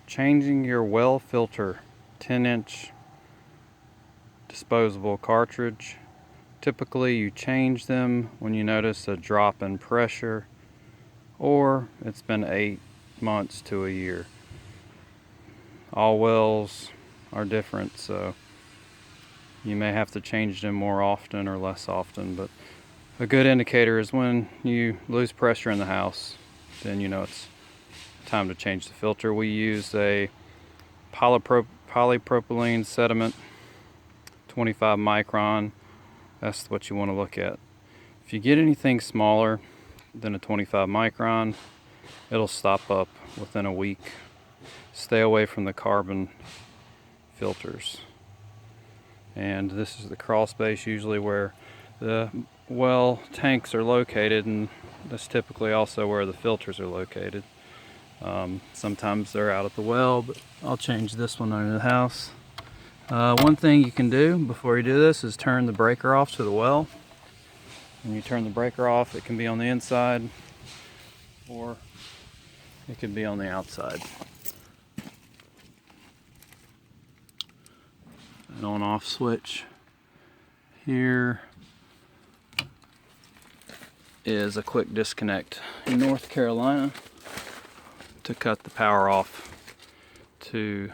Changing your well filter, 10-inch disposable cartridge. Typically you change them when you notice a drop in pressure or it's been 8 months to a year. All wells are different, so you may have to change them more often or less often, but a good indicator is when you lose pressure in the house, then you know it's time to change the filter. We use a polypropylene sediment, 25 micron. That's what you want to look at. If you get anything smaller than a 25 micron, it'll stop up within a week. Stay away from the carbon filters. And this is the crawl space, usually where the well tanks are located, and that's typically also where the filters are located. Sometimes they're out at the well, but I'll change this one under the house. One thing you can do before you do this is turn the breaker off to the well. When you turn the breaker off, it can be on the inside or it could be on the outside. An on-off switch here is a quick disconnect in North Carolina to cut the power off to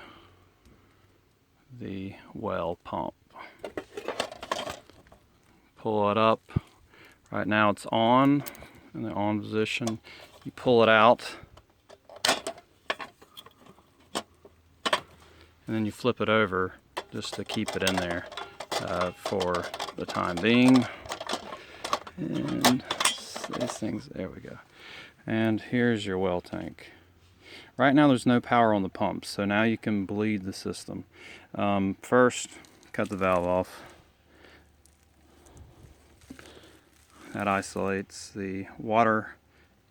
the well pump. Pull it up. Right now it's on, in the on position. You pull it out and then you flip it over just to keep it in there for the time being. And these things, there we go. And here's your well tank. Right now there's no power on the pump, so now you can bleed the system. First, cut the valve off. That isolates the water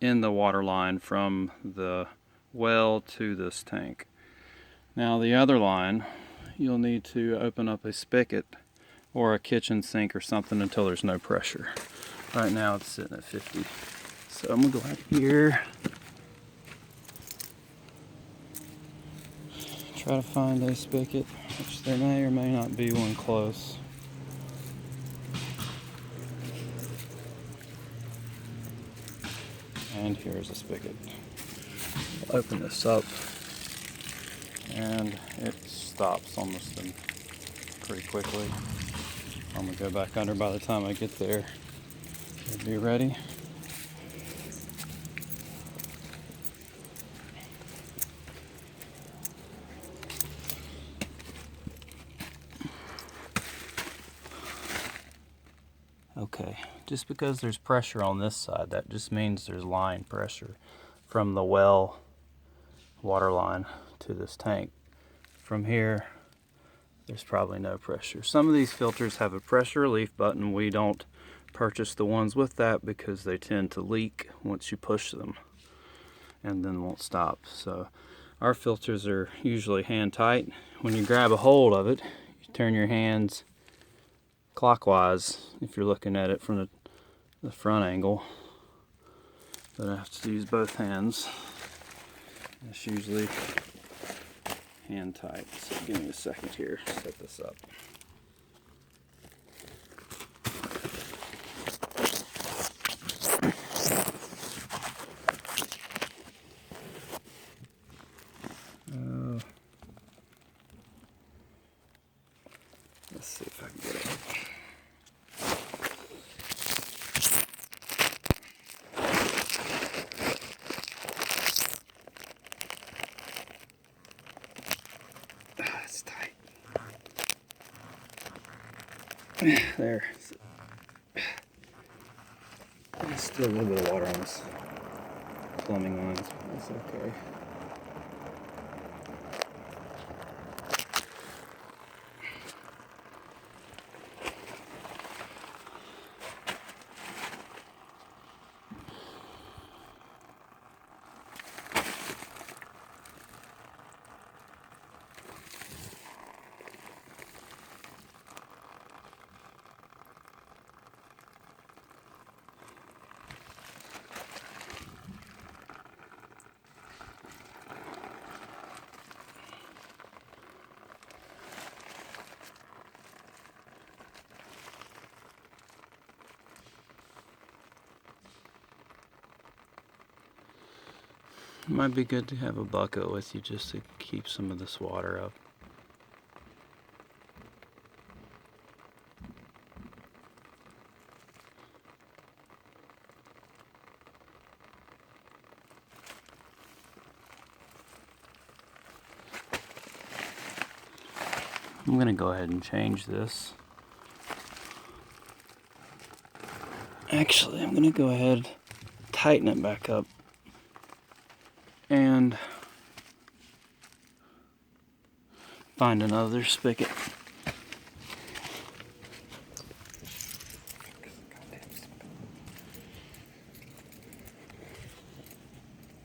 in the water line from the well to this tank. Now the other line, you'll need to open up a spigot or a kitchen sink or something until there's no pressure. Right now it's sitting at 50. So I'm gonna go out here, try to find a spigot, which there may or may not be one close. And here's a spigot. I'll open this up and it stops almost pretty quickly. I'm gonna go back under by the time I get there. It'll be ready. Okay, just because there's pressure on this side, that just means there's line pressure from the well water line to this tank. From here, there's probably no pressure. Some of these filters have a pressure relief button. We don't purchase the ones with that because they tend to leak once you push them and then won't stop. So our filters are usually hand tight. When you grab a hold of it, you turn your hands clockwise if you're looking at it from the front angle, but I have to use both hands. It's usually hand tight. So give me a second here to set this up. Let's see if I can get it. It's tight. There. There's still a little bit of water on this plumbing lines, but that's okay. Might be good to have a bucket with you just to keep some of this water up. I'm going to go ahead and change this. Actually, I'm going to go ahead, tighten it back up, and find another spigot.